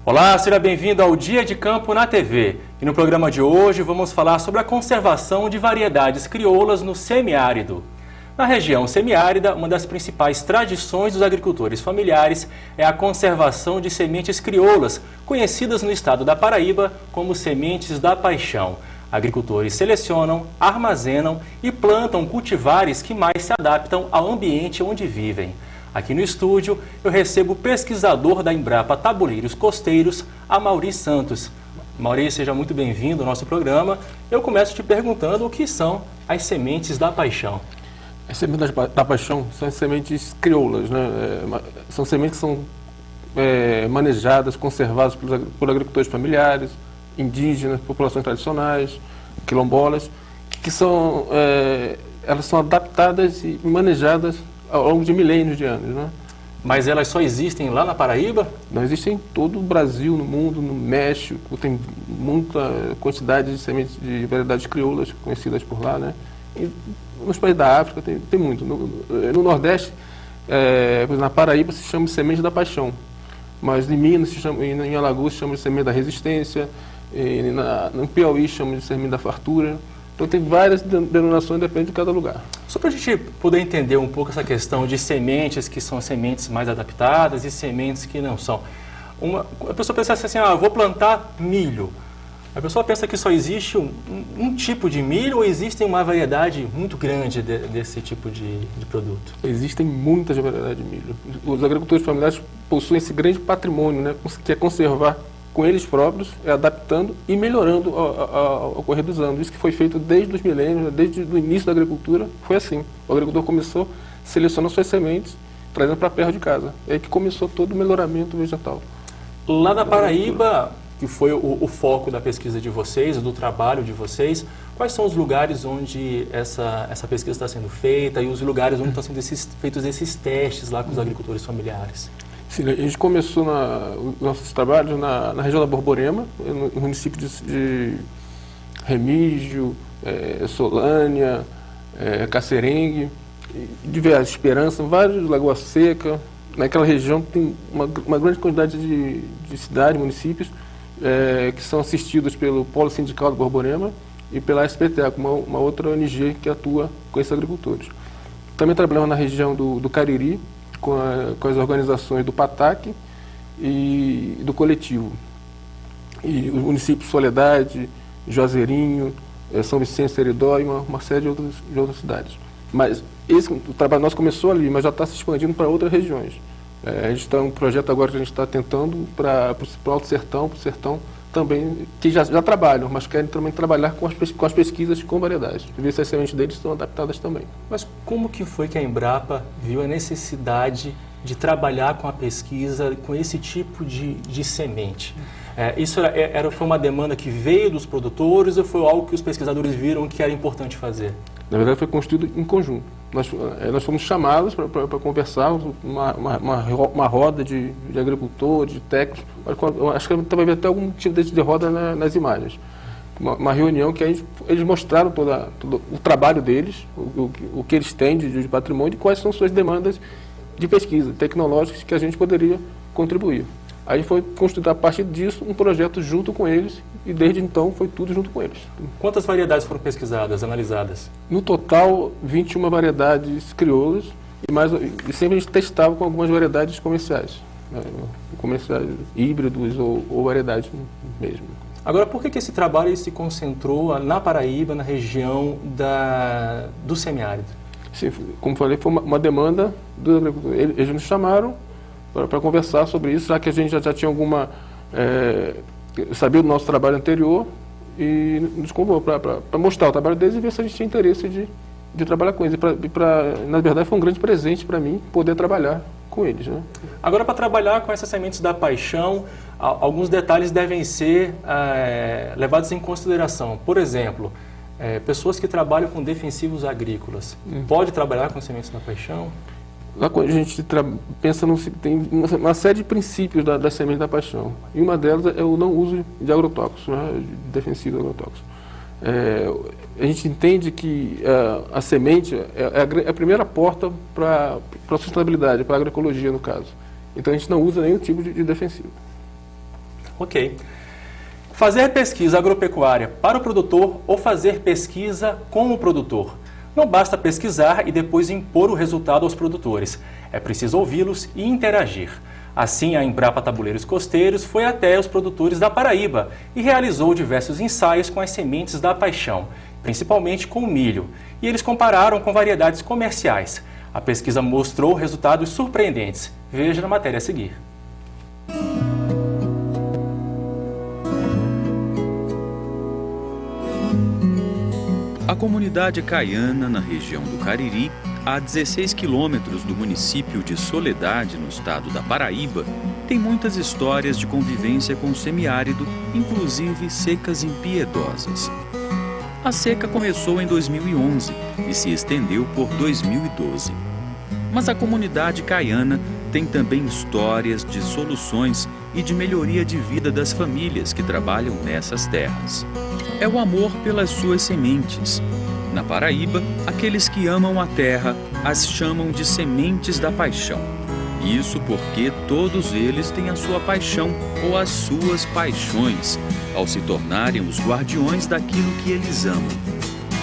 Olá, seja bem-vindo ao Dia de Campo na TV. E no programa de hoje vamos falar sobre a conservação de variedades crioulas no semiárido. Na região semiárida, uma das principais tradições dos agricultores familiares é a conservação de sementes crioulas, conhecidas no estado da Paraíba como sementes da paixão. Agricultores selecionam, armazenam e plantam cultivares que mais se adaptam ao ambiente onde vivem. Aqui no estúdio, eu recebo o pesquisador da Embrapa Tabuleiros Costeiros, Amaury Santos. Amaury, seja muito bem-vindo ao nosso programa. Eu começo te perguntando o que são as sementes da paixão. As sementes da paixão são as sementes crioulas, né? São sementes que são manejadas, conservadas por agricultores familiares, indígenas, populações tradicionais, quilombolas, que elas são adaptadas e manejadas ao longo de milênios de anos, né? Mas elas só existem lá na Paraíba? Não, existem em todo o Brasil, no mundo, no México, tem muita quantidade de sementes de variedades crioulas conhecidas por lá, né? E nos países da África tem muito. No Nordeste, na Paraíba se chama de semente da paixão, mas em Minas, em Alagoas se chama de semente da resistência, no Piauí chama de semente da fartura. Então tem várias denominações, depende de cada lugar. Só para a gente poder entender um pouco essa questão de sementes que são sementes mais adaptadas e sementes que não são. A pessoa pensa assim, eu vou plantar milho. A pessoa pensa que só existe um tipo de milho ou existe uma variedade muito grande desse tipo de produto? Existem muitas variedades de milho. Os agricultores familiares possuem esse grande patrimônio, né, que é conservar com eles próprios, adaptando e melhorando ao correr dos anos. Isso que foi feito desde os milênios, desde o início da agricultura, foi assim. O agricultor começou selecionando suas sementes, trazendo para perto de casa. É aí que começou todo o melhoramento vegetal. Lá na Paraíba, que foi o foco da pesquisa de vocês, do trabalho de vocês, quais são os lugares onde essa pesquisa está sendo feita e os lugares onde estão sendo feitos esses testes lá com os agricultores familiares? Sim, a gente começou os nossos trabalhos na região da Borborema, no município de Remígio, Solânia, Cacerengue, diversas, Esperança, vários, Lagoa Seca. Naquela região tem uma grande quantidade de cidades, municípios, que são assistidos pelo Polo Sindical da Borborema e pela SPTEA, uma outra ONG que atua com esses agricultores. Também trabalhamos na região do Cariri, com as organizações do PATAC e do Coletivo. E os municípios Soledade, Juazeirinho, São Vicente, Seridó e uma série de outras cidades. Mas o trabalho nosso começou ali, mas já está se expandindo para outras regiões. A gente está um projeto agora que a gente está tentando para o Alto Sertão, para o Sertão também, que já trabalham, mas querem também trabalhar com as pesquisas com variedades. Ver se as sementes deles estão adaptadas também. Mas como que foi que a Embrapa viu a necessidade de trabalhar com a pesquisa com esse tipo de semente? Isso foi uma demanda que veio dos produtores ou foi algo que os pesquisadores viram que era importante fazer? Na verdade, foi construído em conjunto. Nós fomos chamados para conversar, uma roda de agricultores, de técnicos. Acho que vai ver até algum tipo de roda nas imagens. Uma reunião que eles mostraram todo o trabalho deles, o que eles têm de patrimônio e quais são suas demandas de pesquisa tecnológicas que a gente poderia contribuir. Aí foi construído a partir disso um projeto junto com eles e desde então foi tudo junto com eles. Quantas variedades foram pesquisadas, analisadas? No total, 21 variedades crioulas e sempre a gente testava com algumas variedades comerciais, né? Comerciais híbridos ou variedades mesmo. Agora, por que esse trabalho se concentrou na Paraíba, na região do semiárido? Sim, como falei, foi uma demanda dos agricultores. Eles nos chamaram para conversar sobre isso, já que a gente já tinha sabia do nosso trabalho anterior e nos convidou para mostrar o trabalho deles e ver se a gente tinha interesse de trabalhar com eles. Na verdade, foi um grande presente para mim poder trabalhar com eles, né? Agora, para trabalhar com essas sementes da paixão, alguns detalhes devem ser levados em consideração. Por exemplo, pessoas que trabalham com defensivos agrícolas, pode trabalhar com sementes da paixão? Lá a gente pensa, tem uma série de princípios da semente da paixão. E uma delas é o não uso de agrotóxicos, né, de defensivos agrotóxicos. A gente entende que a semente é a primeira porta para a sustentabilidade, para a agroecologia, no caso. Então a gente não usa nenhum tipo de defensivo. Ok. Fazer pesquisa agropecuária para o produtor ou fazer pesquisa com o produtor? Não basta pesquisar e depois impor o resultado aos produtores. É preciso ouvi-los e interagir. Assim, a Embrapa Tabuleiros Costeiros foi até os produtores da Paraíba e realizou diversos ensaios com as sementes da paixão, principalmente com o milho. E eles compararam com variedades comerciais. A pesquisa mostrou resultados surpreendentes. Veja na matéria a seguir. A comunidade caiana, na região do Cariri, a 16 quilômetros do município de Soledade, no estado da Paraíba, tem muitas histórias de convivência com o semiárido, inclusive secas impiedosas. A seca começou em 2011 e se estendeu por 2012. Mas a comunidade caiana tem também histórias de soluções e de melhoria de vida das famílias que trabalham nessas terras. É o amor pelas suas sementes. Na Paraíba, aqueles que amam a terra as chamam de sementes da paixão. Isso porque todos eles têm a sua paixão ou as suas paixões, ao se tornarem os guardiões daquilo que eles amam.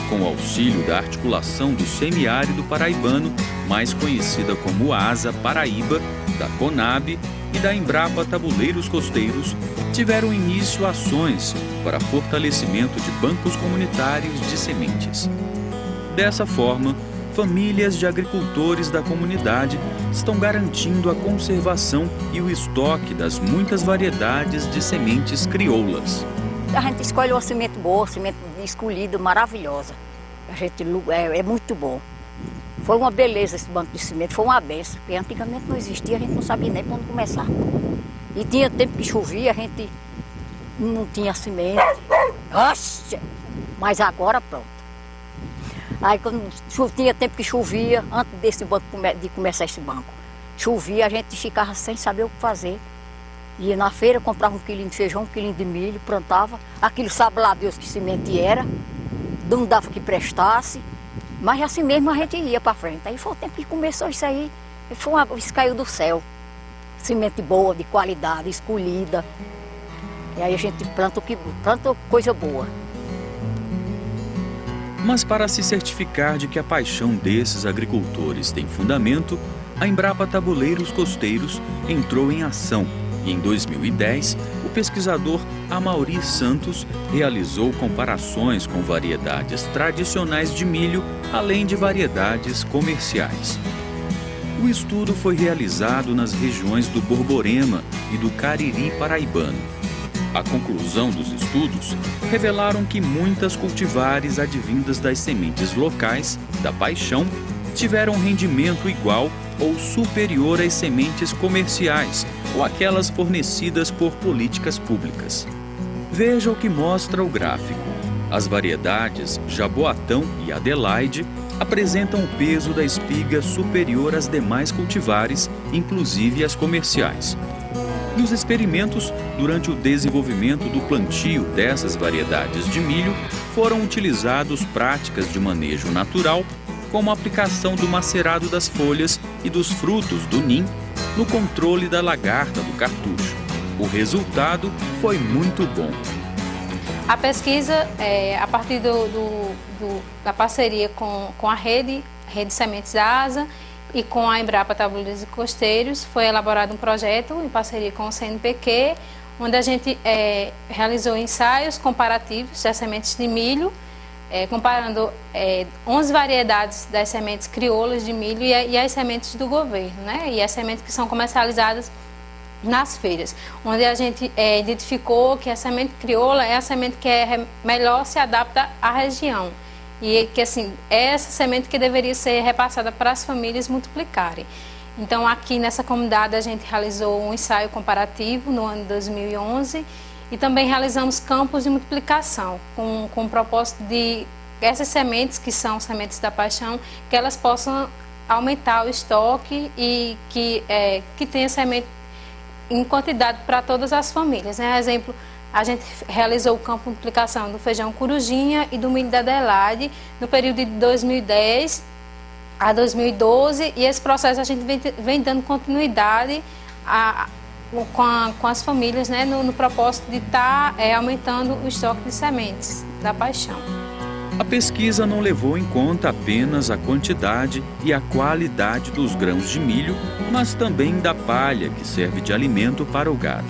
Com o auxílio da articulação do semiárido paraibano, mais conhecida como ASA Paraíba, da CONAB e da Embrapa Tabuleiros Costeiros, tiveram início ações para fortalecimento de bancos comunitários de sementes. Dessa forma, famílias de agricultores da comunidade estão garantindo a conservação e o estoque das muitas variedades de sementes crioulas. A gente escolhe uma semente boa, semente escolhida, maravilhosa. É muito bom. Foi uma beleza esse banco de semente, foi uma benção, porque antigamente não existia, a gente não sabia nem para onde começar. E tinha tempo que chovia, a gente não tinha semente. Nossa! Mas agora pronto. Aí quando tinha tempo que chovia, antes desse banco, de começar esse banco, chovia, a gente ficava sem saber o que fazer. Ia na feira, comprava um quilinho de feijão, um quilinho de milho, plantava. Aquilo sabe lá Deus que semente era, não dava que prestasse. Mas assim mesmo a gente ia para frente. Aí foi o tempo que começou isso aí, isso caiu do céu. Semente boa, de qualidade, escolhida. E aí a gente planta coisa boa. Mas para se certificar de que a paixão desses agricultores tem fundamento, a Embrapa Tabuleiros Costeiros entrou em ação. E em 2010, o pesquisador Amaury Santos realizou comparações com variedades tradicionais de milho, além de variedades comerciais. O estudo foi realizado nas regiões do Borborema e do Cariri paraibano. A conclusão dos estudos revelaram que muitas cultivares advindas das sementes locais, da paixão, tiveram rendimento igual ou superior às sementes comerciais ou aquelas fornecidas por políticas públicas. Veja o que mostra o gráfico. As variedades Jaboatão e Adelaide apresentam o peso da espiga superior às demais cultivares, inclusive as comerciais. Nos experimentos, durante o desenvolvimento do plantio dessas variedades de milho, foram utilizados práticas de manejo natural, como a aplicação do macerado das folhas e dos frutos do nim no controle da lagarta do cartucho. O resultado foi muito bom. A pesquisa, a partir da parceria com a Rede Sementes da ASA e com a Embrapa Tabuleiros Costeiros, foi elaborado um projeto em parceria com o CNPq, onde a gente realizou ensaios comparativos das sementes de milho, comparando 11 variedades das sementes crioulas de milho e as sementes do governo, né? E as sementes que são comercializadas nas feiras, onde a gente identificou que a semente crioula é a semente que melhor se adapta à região e que assim é essa semente que deveria ser repassada para as famílias multiplicarem. Então aqui nessa comunidade a gente realizou um ensaio comparativo no ano de 2011 e também realizamos campos de multiplicação com o propósito de essas sementes, que são sementes da paixão, que elas possam aumentar o estoque e que tenha semente em quantidade para todas as famílias. Né? Exemplo, a gente realizou o campo de multiplicação do feijão corujinha e do milho da Adelaide no período de 2010 a 2012 e esse processo a gente vem dando continuidade com as famílias, né, no propósito de estar aumentando o estoque de sementes da paixão. A pesquisa não levou em conta apenas a quantidade e a qualidade dos grãos de milho, mas também da palha, que serve de alimento para o gado.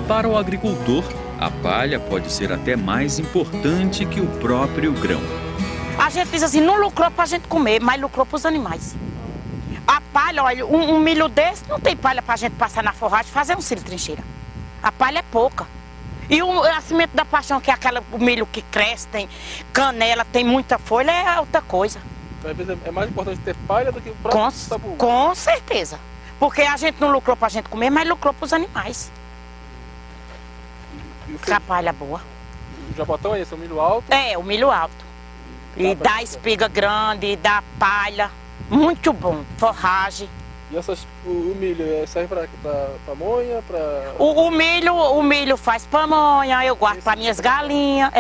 Para o agricultor, a palha pode ser até mais importante que o próprio grão. A gente diz assim, não lucrou para a gente comer, mas lucrou para os animais. A palha, olha, um milho desse não tem palha para a gente passar na forragem e fazer um cílio trincheira. A palha é pouca. E a semente da paixão, que é o milho que cresce, tem canela, tem muita folha, é outra coisa. É mais importante ter palha do que o próprio sabugo. Com certeza. Porque a gente não lucrou para a gente comer, mas lucrou para os animais. A palha é boa. O jabotão é esse, é o milho alto? É, o milho alto. E dá espiga grande, dá palha. Muito bom, forragem. E o milho serve para pamonha? O milho faz pamonha, eu guardo para minhas galinhas,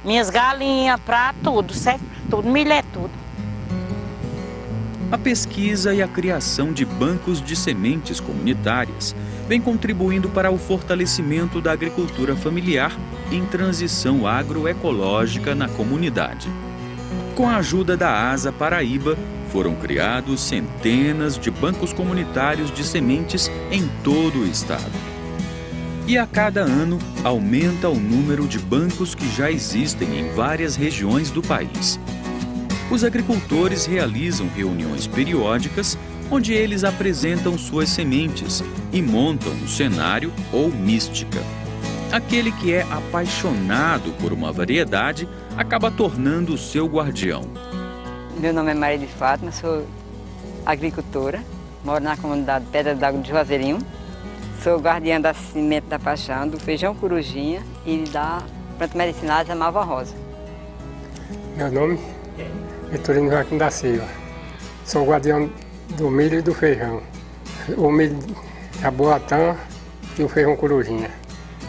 minhas galinhas, para tudo, serve para tudo, milho é tudo. A pesquisa e a criação de bancos de sementes comunitárias vem contribuindo para o fortalecimento da agricultura familiar em transição agroecológica na comunidade. Com a ajuda da ASA Paraíba, foram criados centenas de bancos comunitários de sementes em todo o estado. E a cada ano aumenta o número de bancos que já existem em várias regiões do país. Os agricultores realizam reuniões periódicas onde eles apresentam suas sementes e montam um cenário ou mística. Aquele que é apaixonado por uma variedade acaba tornando o seu guardião. Meu nome é Maria de Fátima, sou agricultora, moro na comunidade Pedra d'Água de Juazeirinho. Sou guardiã da semente da paixão, do feijão corujinha e da planta medicinal da malva rosa. Meu nome é Vitorino Joaquim da Silva. Sou guardião do milho e do feijão. O milho jaboatão e o feijão corujinha.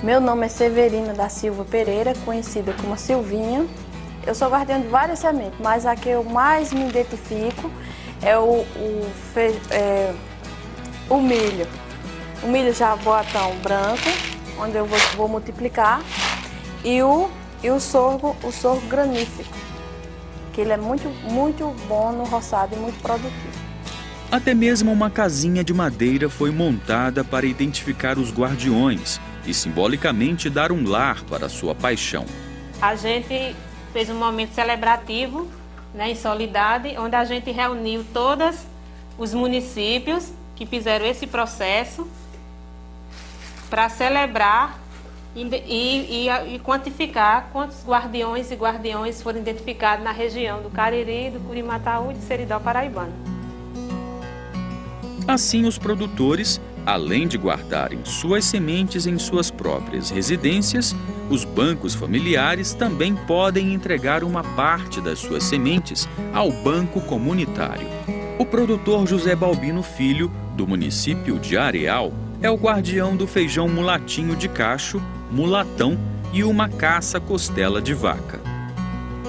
Meu nome é Severina da Silva Pereira, conhecida como Silvinha. Eu sou guardiã de várias sementes, mas a que eu mais me identifico é o milho. O milho jaboatão branco, onde eu vou multiplicar, e o sorgo granífico, que ele é muito bom no roçado e muito produtivo. Até mesmo uma casinha de madeira foi montada para identificar os guardiões e simbolicamente dar um lar para a sua paixão. A gente fez um momento celebrativo, né, em Soledade, onde a gente reuniu todos os municípios que fizeram esse processo para celebrar e quantificar quantos guardiões e guardiões foram identificados na região do Cariri, do Curimataú e de Seridó Paraibano. Assim, os produtores, além de guardarem suas sementes em suas próprias residências, os bancos familiares também podem entregar uma parte das suas sementes ao banco comunitário. O produtor José Balbino Filho, do município de Areal, é o guardião do feijão mulatinho de cacho, mulatão e uma caça costela de vaca.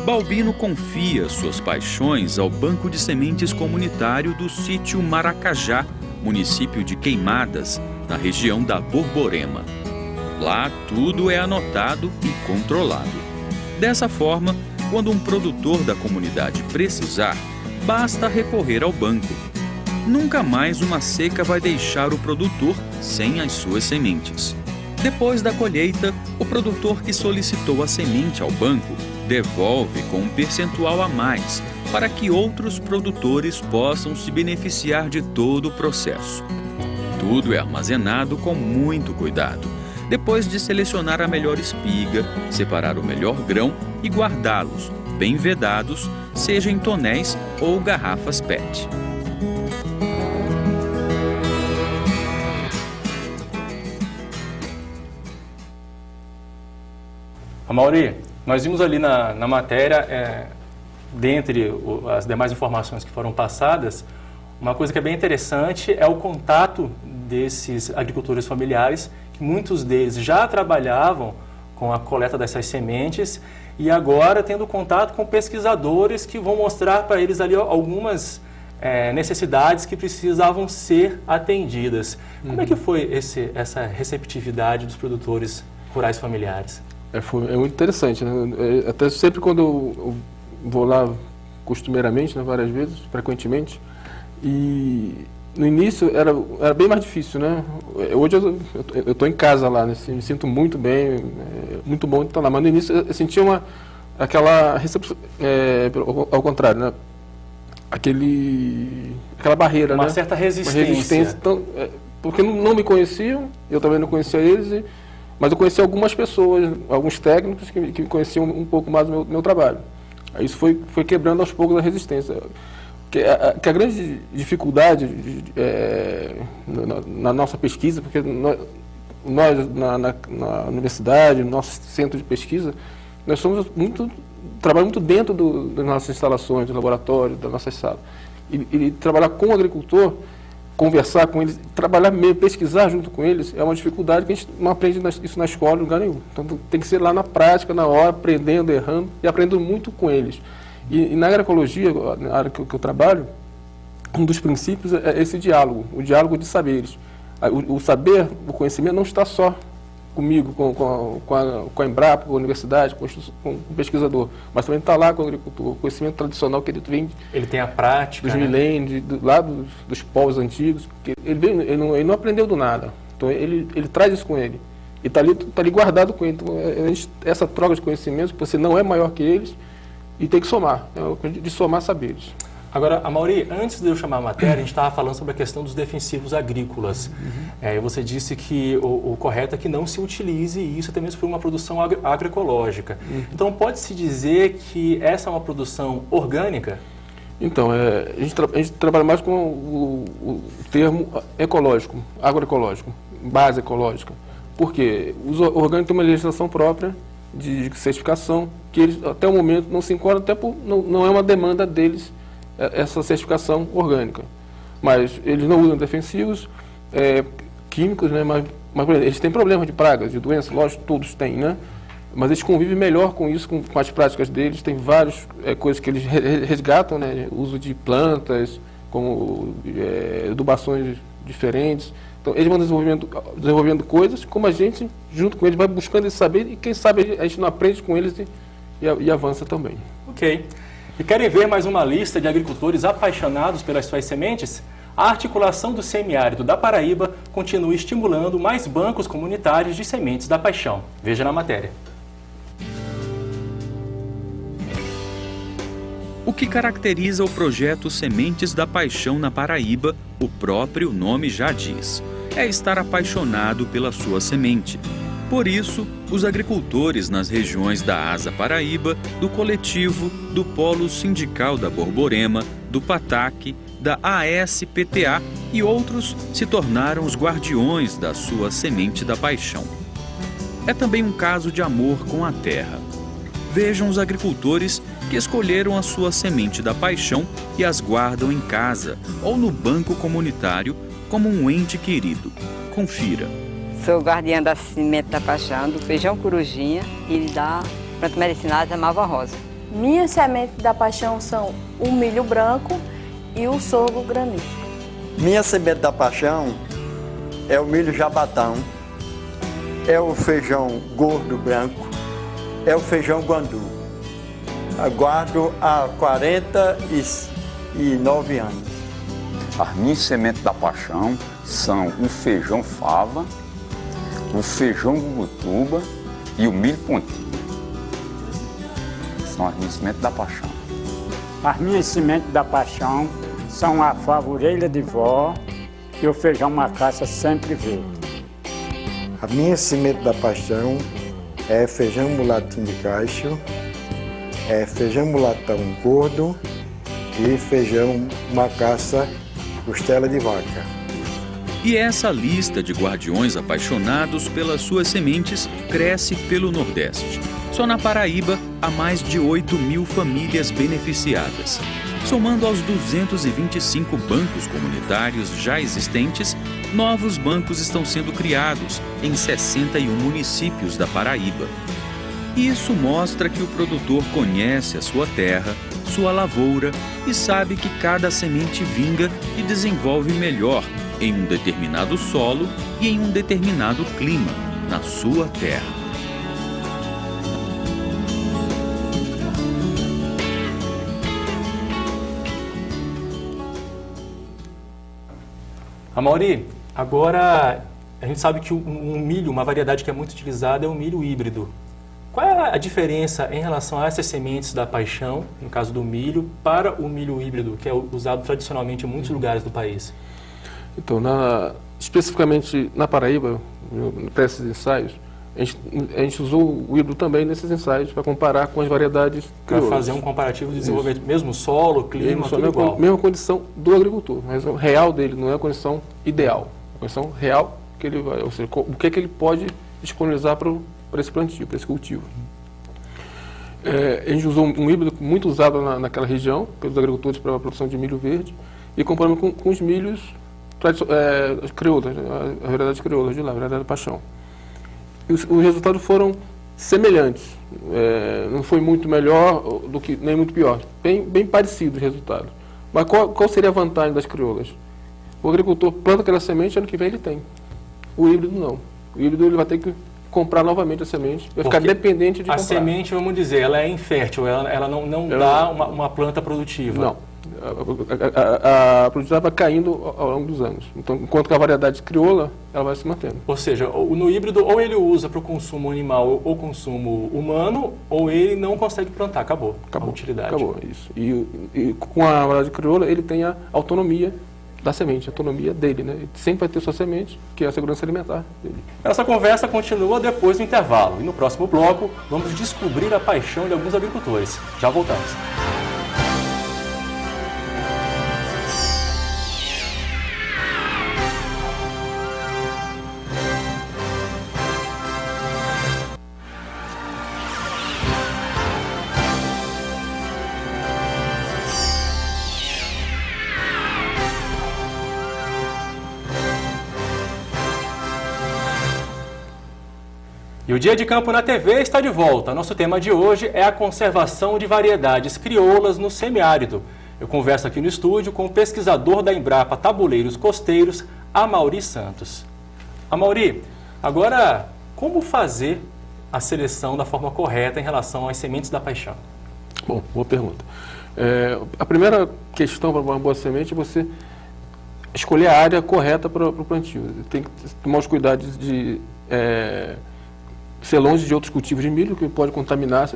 Balbino confia suas paixões ao Banco de Sementes Comunitário do sítio Maracajá, município de Queimadas, na região da Borborema. Lá tudo é anotado e controlado. Dessa forma, quando um produtor da comunidade precisar, basta recorrer ao banco. Nunca mais uma seca vai deixar o produtor sem as suas sementes. Depois da colheita, o produtor que solicitou a semente ao banco devolve com um percentual a mais para que outros produtores possam se beneficiar de todo o processo. Tudo é armazenado com muito cuidado, depois de selecionar a melhor espiga, separar o melhor grão e guardá-los, bem vedados, seja em tonéis ou garrafas PET. Amauri, nós vimos ali na matéria, dentre as demais informações que foram passadas, uma coisa que é bem interessante é o contato desses agricultores familiares, que muitos deles já trabalhavam com a coleta dessas sementes e agora tendo contato com pesquisadores que vão mostrar para eles ali algumas necessidades que precisavam ser atendidas. Como é que foi essa receptividade dos produtores rurais familiares? É muito interessante, né? Até sempre quando eu vou lá costumeiramente, né, várias vezes, frequentemente, e no início era bem mais difícil, né? Hoje eu estou em casa lá, né? Me sinto muito bem, muito bom de estar lá, mas no início eu sentia aquela recepção, ao contrário, né? Aquela barreira, uma né? certa resistência. Uma resistência, porque não me conheciam, eu também não conhecia eles, mas eu conheci algumas pessoas, alguns técnicos que conheciam um pouco mais do meu trabalho. Aí isso foi quebrando aos poucos a resistência. Que a grande dificuldade na nossa pesquisa, porque nós na universidade, no nosso centro de pesquisa, nós trabalhamos muito dentro das nossas instalações, do laboratório, das nossas salas. E trabalhar com o agricultor, conversar com eles, trabalhar mesmo, pesquisar junto com eles, é uma dificuldade que a gente não aprende isso na escola, em lugar nenhum. Então tem que ser lá na prática, na hora, aprendendo, errando e aprendendo muito com eles. E na agroecologia, na área que eu trabalho, um dos princípios é esse diálogo, o diálogo de saberes. O saber, o conhecimento não está só comigo, com a Embrapa, com a universidade, com o pesquisador, mas também está lá com o agricultor, o conhecimento tradicional que ele vem... Ele tem a prática, dos milênios, lá dos povos antigos, que ele não aprendeu do nada. Então ele traz isso com ele. E está ali guardado com ele. Então, essa troca de conhecimentos, você não é maior que eles, e tem que somar, de somar saberes. Agora, Amaury, antes de eu chamar a matéria, a gente estava falando sobre a questão dos defensivos agrícolas. Você disse que o correto é que não se utilize isso até mesmo por uma produção agroecológica. Então, pode-se dizer que essa é uma produção orgânica? Então, a gente trabalha mais com o termo ecológico, agroecológico, base ecológica. Porque os orgânicos têm uma legislação própria de certificação, que eles até o momento não se enquadram, até por não é uma demanda deles essa certificação orgânica. Mas eles não usam defensivos químicos, né? Mas por exemplo, eles têm problemas de pragas, de doenças, lógico, todos têm, né? Mas eles convivem melhor com isso, com as práticas deles. Tem várias coisas que eles resgatam, né? Uso de plantas, como adubações diferentes. Então, eles vão desenvolvendo coisas, como a gente, junto com eles, vai buscando esse saber, e quem sabe a gente não aprende com eles e avança também. Ok. E querem ver mais uma lista de agricultores apaixonados pelas suas sementes? A articulação do semiárido da Paraíba continua estimulando mais bancos comunitários de sementes da paixão. Veja na matéria. O que caracteriza o projeto Sementes da Paixão na Paraíba, o próprio nome já diz, é estar apaixonado pela sua semente. Por isso, os agricultores nas regiões da Asa Paraíba, do Coletivo, do Polo Sindical da Borborema, do PATAC, da ASPTA e outros se tornaram os guardiões da sua semente da paixão. É também um caso de amor com a terra. Vejam os agricultores que escolheram a sua semente da paixão e as guardam em casa ou no banco comunitário como um ente querido. Confira. Sou guardiã da semente da paixão, do feijão corujinha e da planta medicinal da malva rosa. Minhas sementes da paixão são o milho branco e o sorgo granífico. Minha semente da paixão é o milho jabatão, é o feijão gordo branco, é o feijão guandu. Aguardo há 49 anos. As minhas sementes da paixão são o feijão fava, o feijão gugutuba e o milho pontinho. São as minhas sementes da paixão. As minhas sementes da paixão são a fava orelha de vó e o feijão macaça sempre verde. A minha semente da paixão é feijão mulatinho de cacho, é feijão mulatão gordo e feijão macaça costela de vaca. E essa lista de guardiões apaixonados pelas suas sementes cresce pelo Nordeste. Só na Paraíba há mais de 8.000 famílias beneficiadas. Somando aos 225 bancos comunitários já existentes, novos bancos estão sendo criados em 61 municípios da Paraíba. Isso mostra que o produtor conhece a sua terra, sua lavoura e sabe que cada semente vinga e desenvolve melhor em um determinado solo e em um determinado clima, na sua terra. Amaury, agora a gente sabe que um milho, uma variedade que é muito utilizada é o milho híbrido. Qual é a diferença em relação a essas sementes da paixão, no caso do milho, para o milho híbrido, que é usado tradicionalmente em muitos lugares do país? Então, especificamente na Paraíba, para esses ensaios, a gente usou o híbrido também nesses ensaios para comparar com as variedades crioulas. Para fazer um comparativo de desenvolvimento, mesmo solo, clima, tudo igual. Mesma condição do agricultor, mas o real dele não é a condição ideal, a condição real que ele vai, ou seja, o que é que ele pode disponibilizar para esse plantio, para esse cultivo. A gente usou um híbrido muito usado naquela região, pelos agricultores para a produção de milho verde, e comparando com os milhos crioulas, as variedades crioulas de lá, a variedade da paixão. E os resultados foram semelhantes, não foi muito melhor do que, nem muito pior, bem parecidos os resultados. Mas qual seria a vantagem das crioulas? O agricultor planta aquela semente, ano que vem ele tem. O híbrido não. O híbrido ele vai ter que comprar novamente a semente, vai ficar dependente de comprar. A semente, vamos dizer, ela é infértil, ela não dá uma planta produtiva. Não. A produtividade vai caindo ao longo dos anos. Então, enquanto que a variedade crioula, ela vai se mantendo. Ou seja, no híbrido, ou ele usa para o consumo animal ou consumo humano, ou ele não consegue plantar. Acabou a utilidade. Acabou, isso. E com a variedade crioula, ele tem a autonomia da semente, a autonomia dele, né? Ele sempre vai ter sua semente, que é a segurança alimentar dele. Essa conversa continua depois do intervalo. E no próximo bloco, vamos descobrir a paixão de alguns agricultores. Já voltamos. E o Dia de Campo na TV está de volta. Nosso tema de hoje é a conservação de variedades crioulas no semiárido. Eu converso aqui no estúdio com o pesquisador da Embrapa Tabuleiros Costeiros, Amaury Santos. Amaury, agora, como fazer a seleção da forma correta em relação às sementes da paixão? Bom, boa pergunta. A primeira questão para uma boa semente é você escolher a área correta para o plantio. Tem que tomar os cuidados de ser longe de outros cultivos de milho, que pode contaminar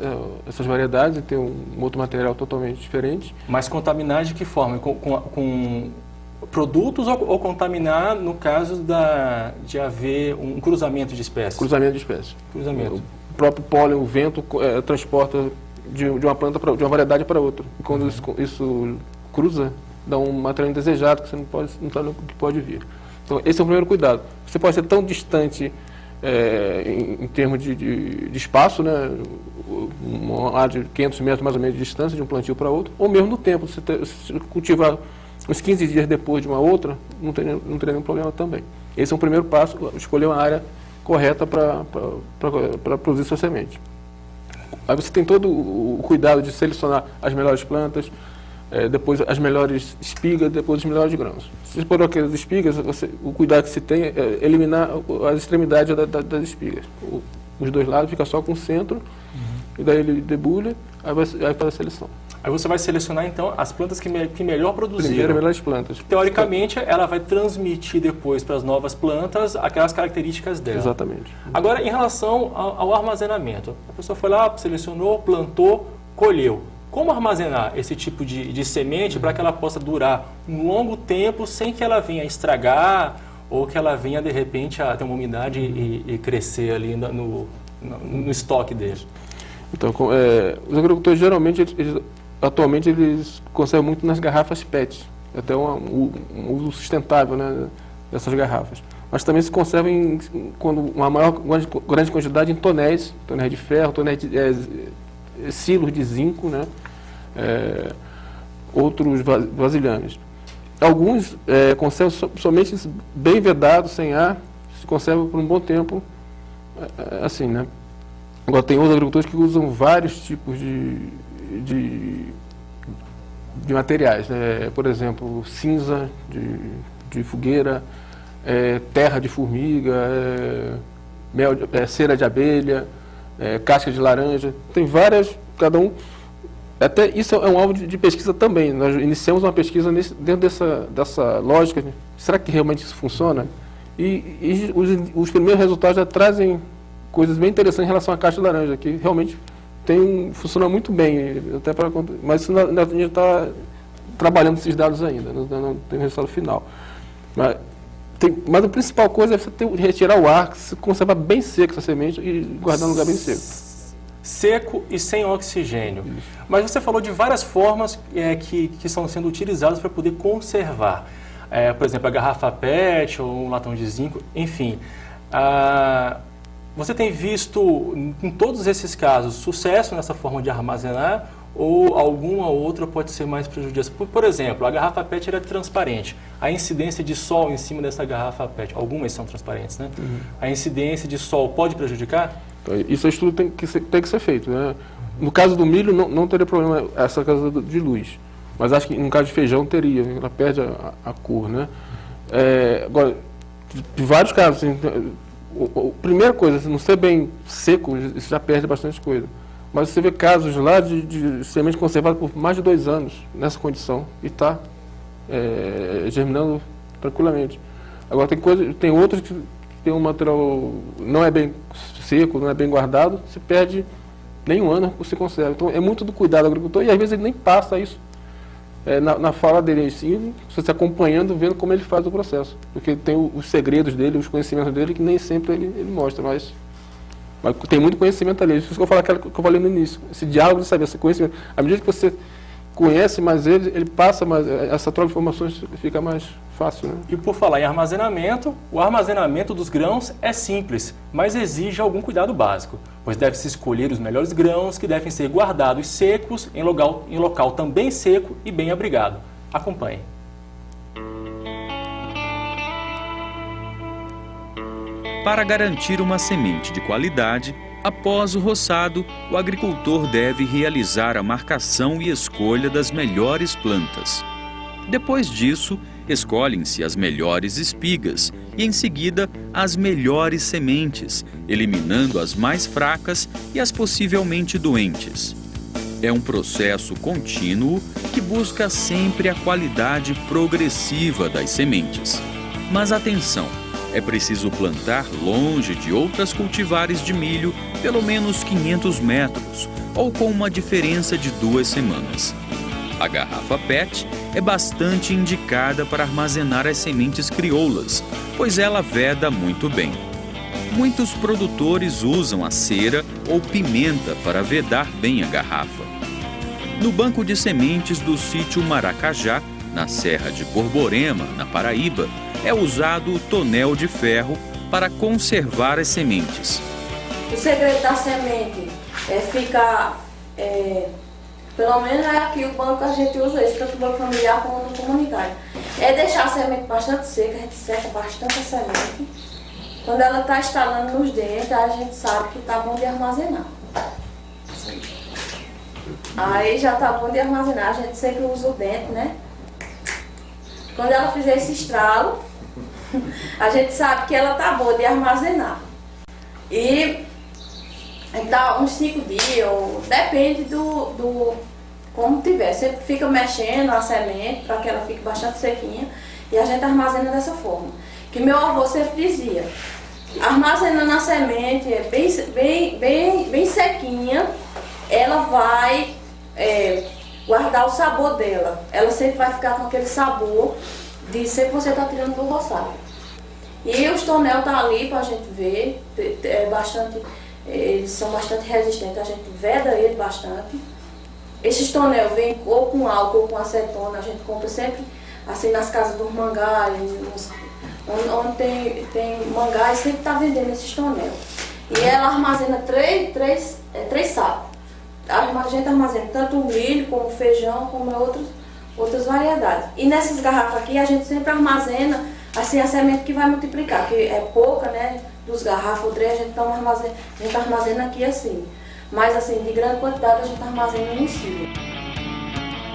essas variedades e ter um outro material totalmente diferente. Mas contaminar de que forma? Com produtos ou contaminar no caso de haver um cruzamento de espécies? Cruzamento de espécies. Cruzamento. O próprio pólen, o vento transporta de uma planta de uma variedade para outra. E quando isso cruza, dá um material indesejado que você não sabe o que pode vir. Então, esse é o primeiro cuidado. Você pode ser tão distante em termos de espaço, né, uma área de 500 metros mais ou menos de distância de um plantio para outro, ou mesmo no tempo, se cultivar uns 15 dias depois de uma outra, não teria nenhum problema também. Esse é o primeiro passo, escolher uma área correta para produzir sua semente. Aí você tem todo o cuidado de selecionar as melhores plantas, depois as melhores espigas, depois os melhores grãos. Se você pôr aquelas espigas, o cuidado que se tem é eliminar as extremidades das espigas. Os dois lados fica só com o centro, e daí ele debulha, aí faz a seleção. Aí você vai selecionar, então, as plantas que melhor produziram. Primeiro, melhores plantas. Teoricamente, ela vai transmitir depois para as novas plantas aquelas características dela. Exatamente. Agora, em relação ao armazenamento, a pessoa foi lá, selecionou, plantou, colheu. Como armazenar esse tipo de semente para que ela possa durar um longo tempo sem que ela venha estragar ou que ela venha, de repente, a ter uma umidade e crescer ali no estoque deles? Então, os agricultores, geralmente, atualmente, eles conservam muito nas garrafas PET, até um uso sustentável, né, dessas garrafas. Mas também se conserva quando uma grande quantidade em tonéis de ferro, tonéis de silos de zinco, né? Outros vasilhames. Alguns conservam somente bem vedados, sem ar, se conservam por um bom tempo, assim, né? Agora tem outros agricultores que usam vários tipos de de materiais, né? Por exemplo, cinza de fogueira, terra de formiga, mel, cera de abelha, casca de laranja. Tem várias, cada um. Até isso é um alvo de pesquisa também. Nós iniciamos uma pesquisa dentro dessa lógica. Né? Será que realmente isso funciona? E os primeiros resultados já trazem coisas bem interessantes em relação à casca de laranja, que realmente funciona muito bem. Mas isso a gente está trabalhando esses dados ainda, não tem resultado final. Mas a principal coisa é você retirar o ar, se conservar bem seco essa semente e guardar num lugar bem seco. Seco e sem oxigênio. Isso. Mas você falou de várias formas que estão sendo utilizadas para poder conservar. Por exemplo, a garrafa PET ou um latão de zinco, enfim. Você tem visto, em todos esses casos, sucesso nessa forma de armazenar ou alguma outra pode ser mais prejudicial? Por exemplo, a garrafa PET era transparente. A incidência de sol em cima dessa garrafa PET, algumas são transparentes, né? Uhum. A incidência de sol pode prejudicar? Isso estudo tem que ser feito, né? No caso do milho não teria problema essa coisa de luz, mas acho que no caso de feijão teria, ela perde a cor, né? Agora, em vários casos, assim, primeira coisa, se não ser bem seco, isso já perde bastante coisa. Mas você vê casos lá de semente conservada por mais de 2 anos nessa condição e está germinando tranquilamente. Agora tem outros que tem um material não é bem seco, não é bem guardado, se perde nem 1 ano você conserva. Então é muito do cuidado do agricultor e às vezes ele nem passa isso na fala dele, sim, você acompanhando, vendo como ele faz o processo. Porque tem os segredos dele, os conhecimentos dele que nem sempre ele mostra, mas tem muito conhecimento ali. Isso que eu falei no início, esse diálogo de saber, esse conhecimento. À medida que você conhece mais ele passa mais, essa troca de informações fica mais fácil, né? E por falar em armazenamento, o armazenamento dos grãos é simples, mas exige algum cuidado básico, pois deve-se escolher os melhores grãos que devem ser guardados secos em local também seco e bem abrigado. Acompanhe. Para garantir uma semente de qualidade, após o roçado, o agricultor deve realizar a marcação e escolha das melhores plantas. Depois disso, escolhem-se as melhores espigas e, em seguida, as melhores sementes, eliminando as mais fracas e as possivelmente doentes. É um processo contínuo que busca sempre a qualidade progressiva das sementes. Mas atenção! É preciso plantar longe de outras cultivares de milho, pelo menos 500 metros, ou com uma diferença de 2 semanas. A garrafa PET é bastante indicada para armazenar as sementes crioulas, pois ela veda muito bem. Muitos produtores usam a cera ou pimenta para vedar bem a garrafa. No banco de sementes do sítio Maracajá, na Serra de Borborema, na Paraíba, é usado o tonel de ferro para conservar as sementes. O segredo da semente é ficar, pelo menos aqui o banco que a gente usa isso, tanto no banco familiar como no comunitário. É deixar a semente bastante seca, a gente seca bastante a semente. Quando ela está estalando nos dentes, a gente sabe que está bom de armazenar. Aí já está bom de armazenar, a gente sempre usa o dente, né? Quando ela fizer esse estralo, a gente sabe que ela tá boa de armazenar. E dá uns 5 dias, ou depende do como tiver. Você fica mexendo a semente para que ela fique bastante sequinha e a gente armazena dessa forma. Que meu avô sempre dizia, armazenando a semente bem sequinha, ela vai guardar o sabor dela. Ela sempre vai ficar com aquele sabor de sempre você tá tirando do roçado. E os tonel tá ali pra gente ver, eles são bastante resistentes, a gente veda ele bastante. Esses tonel vêm ou com álcool ou com acetona, a gente compra sempre assim nas casas dos mangás, onde tem mangás, sempre tá vendendo esses tonel. E ela armazena 3 sacos. A gente armazena tanto o milho, como o feijão, como outras variedades. E nessas garrafas aqui a gente sempre armazena assim a semente que vai multiplicar, que é pouca, né? Dos garrafas ou 3 a gente armazena aqui assim. Mas assim, de grande quantidade a gente armazena no silo.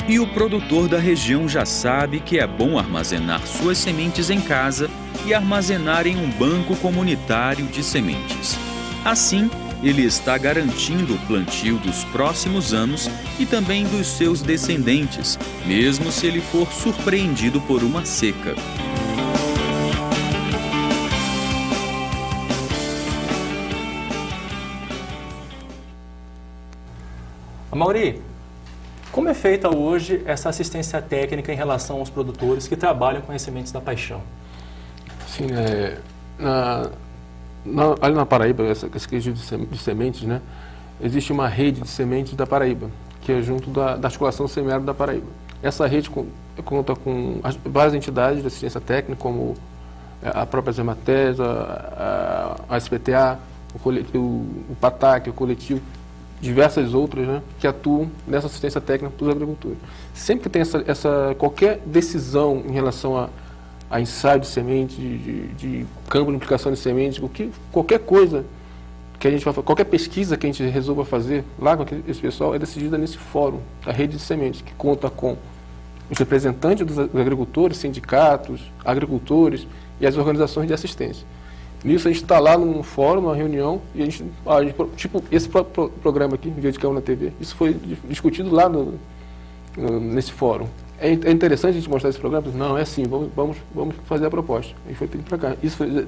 E o produtor da região já sabe que é bom armazenar suas sementes em casa e armazenar em um banco comunitário de sementes. Assim, ele está garantindo o plantio dos próximos anos e também dos seus descendentes, mesmo se ele for surpreendido por uma seca. Amaury, como é feita hoje essa assistência técnica em relação aos produtores que trabalham com as sementes da paixão? Sim, ali na Paraíba, esse queijo de sementes, né, existe uma rede de sementes da Paraíba, que é junto da Articulação Semiárida da Paraíba. Essa rede conta com várias entidades de assistência técnica, como a própria Zemates, a SPTA, o PATAC, o coletivo, diversas outras, né, que atuam nessa assistência técnica para os agricultores. Sempre que tem qualquer decisão em relação a ensaio de semente, de campo de implicação de sementes, qualquer coisa que a gente vai fazer, qualquer pesquisa que a gente resolva fazer lá com esse pessoal é decidida nesse fórum, a rede de sementes, que conta com os representantes dos agricultores, sindicatos, agricultores e as organizações de assistência. Nisso a gente está lá num fórum, numa reunião, e a gente tipo, esse programa aqui, Dia de Campo na TV, isso foi discutido lá nesse fórum. É interessante a gente mostrar esse programa? Não, é assim, vamos fazer a proposta. E foi pedido para cá. Isso foi,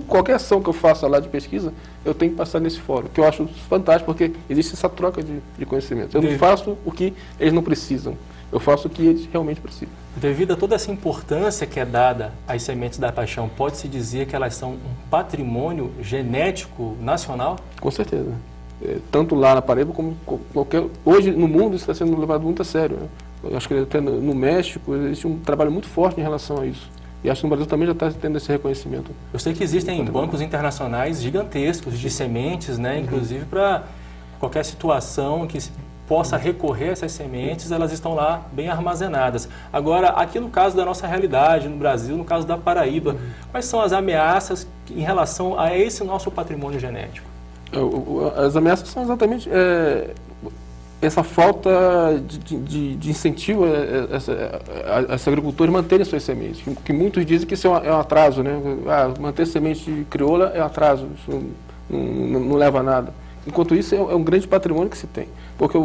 qualquer ação que eu faça lá de pesquisa, eu tenho que passar nesse fórum, que eu acho fantástico, porque existe essa troca de conhecimentos. Eu não faço o que eles não precisam, eu faço o que eles realmente precisam. Devido a toda essa importância que é dada às sementes da paixão, pode-se dizer que elas são um patrimônio genético nacional? Com certeza. Tanto lá na Paraíba como hoje no mundo isso está sendo levado muito a sério, né? Eu acho que até no México existe um trabalho muito forte em relação a isso. E acho que no Brasil também já está tendo esse reconhecimento. Eu sei que existem bancos internacionais gigantescos de sementes, né? Inclusive para qualquer situação que possa recorrer a essas sementes, elas estão lá bem armazenadas. Agora, aqui no caso da nossa realidade, no Brasil, no caso da Paraíba, quais são as ameaças em relação a esse nosso patrimônio genético? As ameaças são exatamente essa falta de incentivo a esses agricultores manterem suas sementes, que muitos dizem que isso é um atraso, né? Manter semente crioula é um atraso, isso não leva a nada. Enquanto isso, é um grande patrimônio que se tem. Porque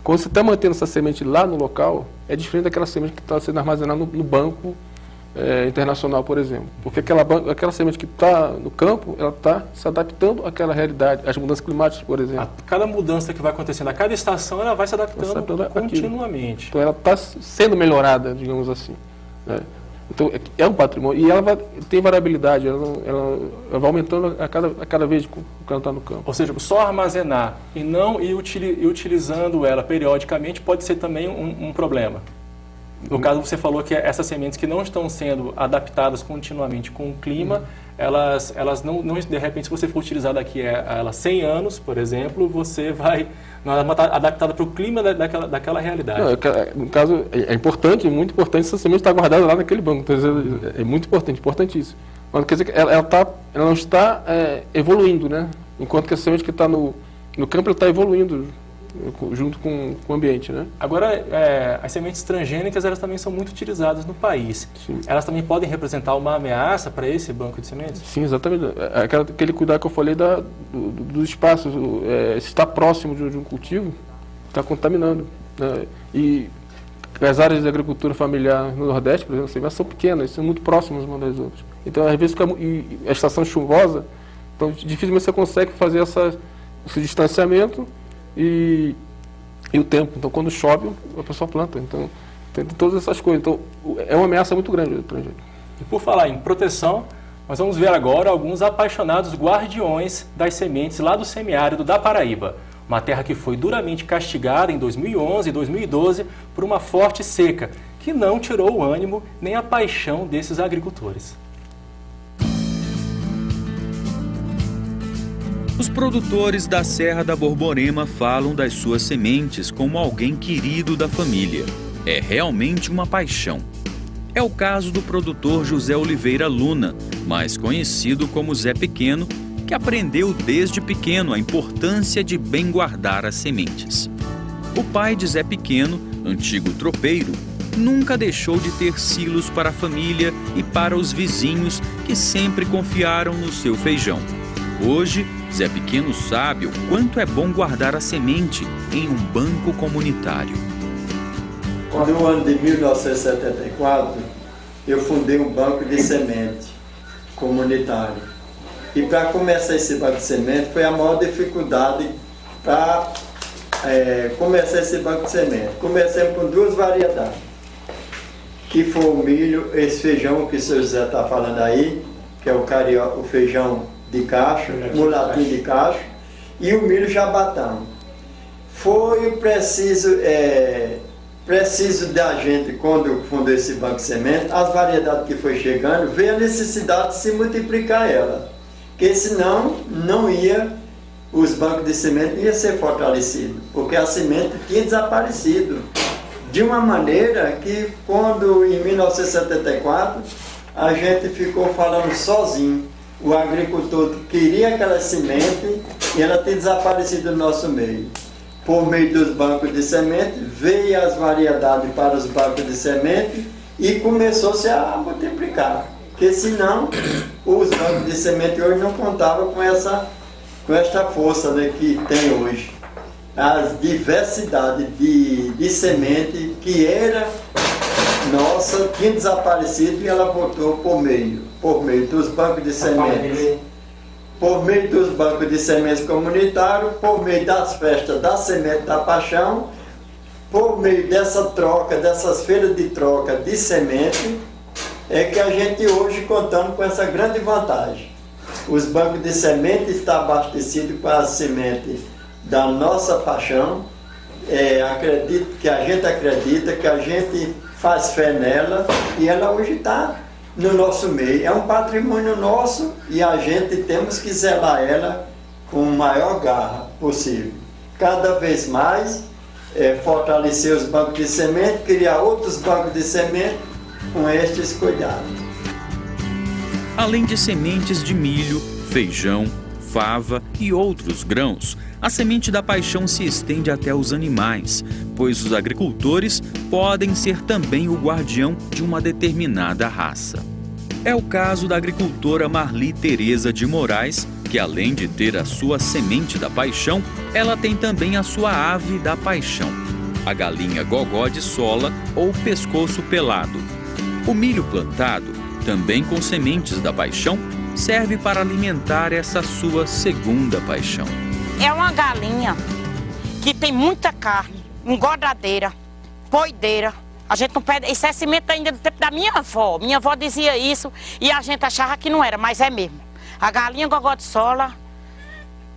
quando você está mantendo essa semente lá no local, é diferente daquela semente que está sendo armazenada no banco internacional, por exemplo. Porque aquela semente que está no campo, ela está se adaptando àquela realidade, às mudanças climáticas, por exemplo. Cada mudança que vai acontecendo, a cada estação, ela vai se adaptando continuamente. Então, ela está sendo melhorada, digamos assim, né? Então, é um patrimônio. E ela tem variabilidade, ela vai aumentando a cada vez que ela está no campo. Ou seja, só armazenar e não ir utilizando ela periodicamente pode ser também um problema. No caso, você falou que essas sementes que não estão sendo adaptadas continuamente com o clima, elas não, de repente, se você for utilizar daqui a ela 100 anos, por exemplo, você vai não está adaptada para o clima daquela realidade. Não, no caso, é importante, muito importante essa semente estar guardada lá naquele banco. É muito importante, importantíssimo. Mas quer dizer que ela não está evoluindo, né? Enquanto que a semente que está no campo ela está evoluindo junto com o ambiente, né? Agora, as sementes transgênicas, elas também são muito utilizadas no país. Sim. Elas também podem representar uma ameaça para esse banco de sementes? Sim, exatamente. Aquele cuidado que eu falei dos espaços, estar próximo de um cultivo, está contaminando, né? E as áreas de agricultura familiar no Nordeste, por exemplo, são pequenas, são muito próximas umas das outras. Então, às vezes, a estação chuvosa, então dificilmente você consegue fazer esse distanciamento e o tempo. Então, quando chove, a pessoa planta. Então, tem todas essas coisas. Então, é uma ameaça muito grande do transgênico. E por falar em proteção, nós vamos ver agora alguns apaixonados guardiões das sementes lá do semiárido da Paraíba. Uma terra que foi duramente castigada em 2011 e 2012 por uma forte seca, que não tirou o ânimo nem a paixão desses agricultores. Os produtores da Serra da Borborema falam das suas sementes como alguém querido da família. É realmente uma paixão. É o caso do produtor José Oliveira Luna, mais conhecido como Zé Pequeno, que aprendeu desde pequeno a importância de bem guardar as sementes. O pai de Zé Pequeno antigo tropeiro, nunca deixou de ter silos para a família e para os vizinhos que sempre confiaram no seu feijão. Hoje, Zé Pequeno sabe o quanto é bom guardar a semente em um banco comunitário. No ano de 1974, eu fundei um banco de semente comunitário. E para começar esse banco de semente foi a maior dificuldade para começar esse banco de semente. Comecemos com 2 variedades, que foi o milho, esse feijão que o senhor José está falando aí, que é o feijão de cacho, mulatinho de cacho, e o milho jabatão. Foi preciso da gente, quando fundou esse banco de semente, as variedades que foi chegando, veio a necessidade de se multiplicar ela, porque senão não ia, os bancos de semente não iam ser fortalecidos, porque a semente tinha desaparecido. De uma maneira que, quando em 1974, a gente ficou falando sozinho. O agricultor queria aquela semente e ela tinha desaparecido do nosso meio. Por meio dos bancos de semente, veio as variedades para os bancos de semente e começou-se a multiplicar. Porque senão, os bancos de semente hoje não contavam com esta força, né, que tem hoje. A diversidade de semente que era nossa, tinha desaparecido e ela voltou por meio dos bancos de sementes. Por meio dos bancos de sementes comunitários, por meio das festas da Semente da Paixão, por meio dessa troca, dessas feiras de troca de semente, é que a gente hoje contamos com essa grande vantagem. Os bancos de semente estão abastecidos com a semente da nossa paixão, acredito que a gente acredita, que a gente faz fé nela e ela hoje está no nosso meio. É um patrimônio nosso e a gente temos que zelar ela com a maior garra possível. Cada vez mais fortalecer os bancos de semente, criar outros bancos de semente com estes cuidados. Além de sementes de milho, feijão, fava e outros grãos, a semente da paixão se estende até os animais, pois os agricultores podem ser também o guardião de uma determinada raça. É o caso da agricultora Marli Tereza de Moraes, que além de ter a sua semente da paixão, ela tem também a sua ave da paixão, a galinha gogó de sola ou pescoço pelado. O milho plantado, também com sementes da paixão, serve para alimentar essa sua segunda paixão. É uma galinha que tem muita carne, engordadeira, poideira. A gente não perde, isso é semente ainda do tempo da minha avó. Minha avó dizia isso e a gente achava que não era, mas é mesmo. A galinha gogó de sola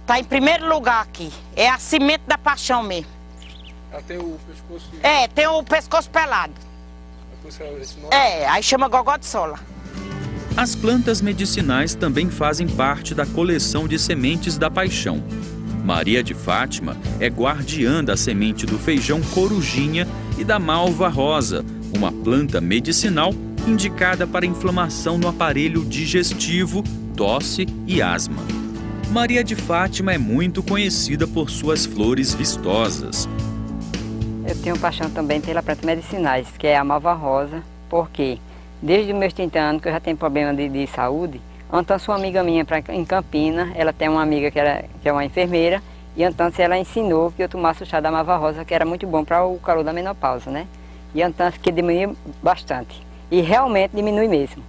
está em primeiro lugar aqui. É a semente da paixão mesmo. Ela tem o pescoço... tem o pescoço pelado. Aí chama gogó de sola. As plantas medicinais também fazem parte da coleção de sementes da paixão. Maria de Fátima é guardiã da semente do feijão corujinha e da malva rosa, uma planta medicinal indicada para inflamação no aparelho digestivo, tosse e asma. Maria de Fátima é muito conhecida por suas flores vistosas. Eu tenho paixão também pelas plantas medicinais, que é a malva rosa, porque desde os meus 30 anos que eu já tenho problema de saúde, então sua amiga minha em Campina, ela tem uma amiga que é uma enfermeira, e então ela ensinou que eu tomasse o chá da malva rosa, que era muito bom para o calor da menopausa, né? E então que diminuía bastante, e realmente diminui mesmo.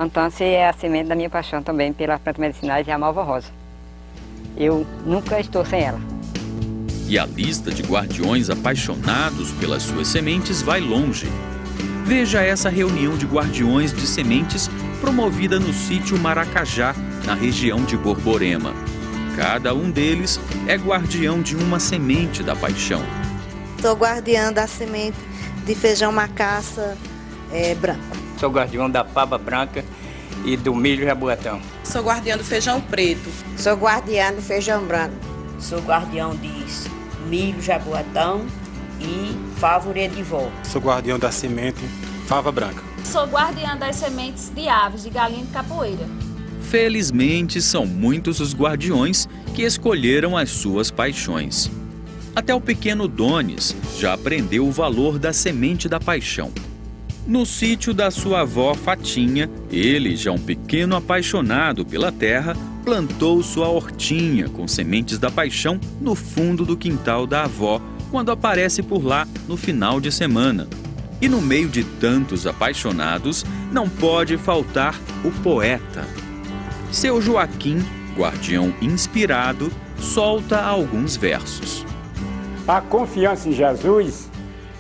Então é a semente da minha paixão também pelas plantas medicinais, é a malva rosa. Eu nunca estou sem ela. E a lista de guardiões apaixonados pelas suas sementes vai longe. Veja essa reunião de guardiões de sementes promovida no sítio Maracajá, na região de Borborema. Cada um deles é guardião de uma semente da paixão. Sou guardiã da semente de feijão macaça branco. Sou guardião da fava branca e do milho jaboatão. Sou guardiã do feijão preto. Sou guardiã do feijão branco. Sou guardião de milho jaboatão e fava de vó. Sou guardião da semente fava branca. Sou guardiã das sementes de aves, de galinha de capoeira. Felizmente, são muitos os guardiões que escolheram as suas paixões. Até o pequeno Donis já aprendeu o valor da semente da paixão. No sítio da sua avó Fatinha, ele, já um pequeno apaixonado pela terra, plantou sua hortinha com sementes da paixão no fundo do quintal da avó, quando aparece por lá no final de semana. E no meio de tantos apaixonados, não pode faltar o poeta. Seu Joaquim, guardião inspirado, solta alguns versos. A confiança em Jesus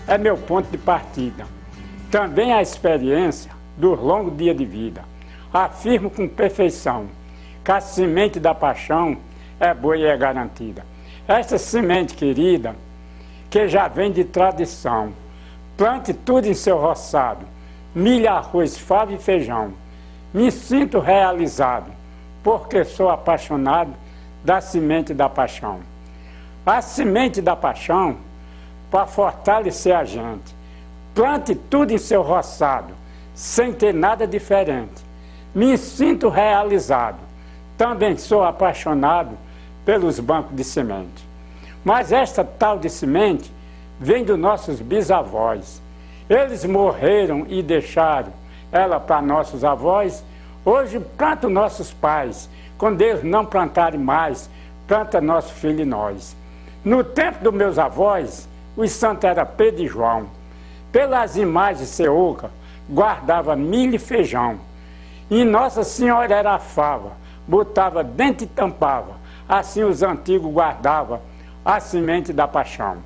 é meu ponto de partida. Também a experiência do longo dia de vida. Afirmo com perfeição que a semente da paixão é boa e é garantida. Essa semente querida, que já vem de tradição, plante tudo em seu roçado, milho, arroz, fava e feijão. Me sinto realizado, porque sou apaixonado da semente da paixão. A semente da paixão, para fortalecer a gente, plante tudo em seu roçado, sem ter nada diferente. Me sinto realizado, também sou apaixonado pelos bancos de semente. Mas esta tal de semente vem dos nossos bisavós. Eles morreram e deixaram ela para nossos avós. Hoje planta nossos pais. Quando eles não plantarem mais, planta nosso filho e nós. No tempo dos meus avós, os santos eram Pedro e João. Pelas imagens seoca, guardava milho e feijão. E Nossa Senhora era a fava, botava dentro e tampava. Assim os antigos guardavam a semente da paixão.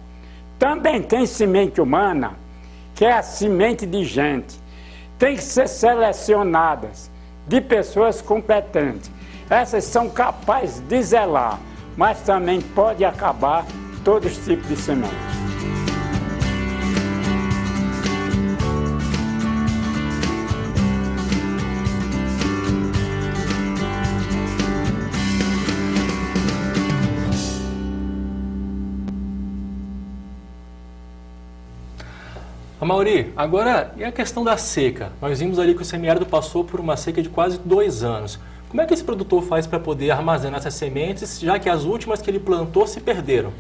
Também tem semente humana, que é a semente de gente. Tem que ser selecionadas de pessoas competentes. Essas são capazes de zelar, mas também pode acabar todos os tipos de sementes. Amaury, agora, e a questão da seca? Nós vimos ali que o semiárido passou por uma seca de quase 2 anos. Como é que esse produtor faz para poder armazenar essas sementes, já que as últimas que ele plantou se perderam?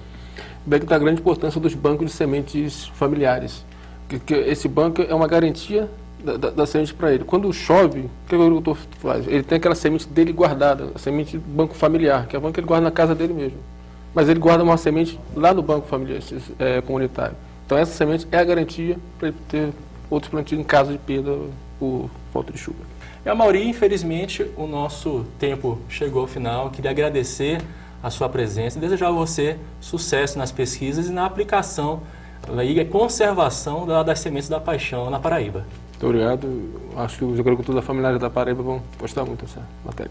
Bem que está a grande importância dos bancos de sementes familiares. Que esse banco é uma garantia da semente para ele. Quando chove, o que o agricultor faz? Ele tem aquela semente dele guardada, a semente do banco familiar, que é a banco que ele guarda na casa dele mesmo. Mas ele guarda uma semente lá no banco familiar, comunitário. Então essa semente é a garantia para ele ter outros plantios em caso de perda por falta de chuva. E Amaury, infelizmente, o nosso tempo chegou ao final. Queria agradecer a sua presença e desejar a você sucesso nas pesquisas e na aplicação e conservação das sementes da paixão na Paraíba. Muito obrigado. Acho que os agricultores da família da Paraíba vão gostar muito dessa matéria.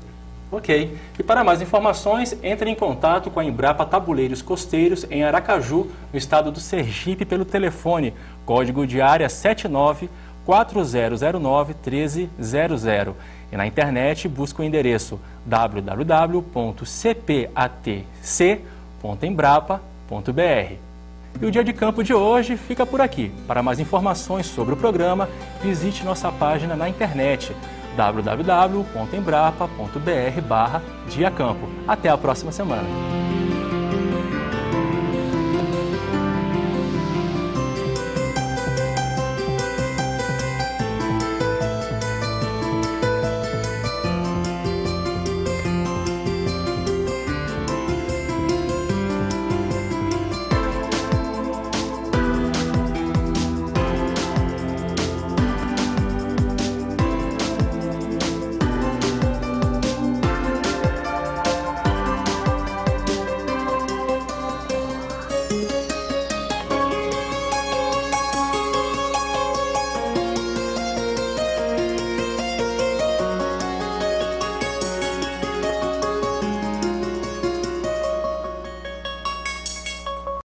Ok. E para mais informações, entre em contato com a Embrapa Tabuleiros Costeiros em Aracaju, no estado do Sergipe, pelo telefone, código de área 794009-1300. E na internet, busca o endereço www.cpatc.embrapa.br. E o Dia de Campo de hoje fica por aqui. Para mais informações sobre o programa, visite nossa página na internet www.embrapa.br/diacampo. Até a próxima semana.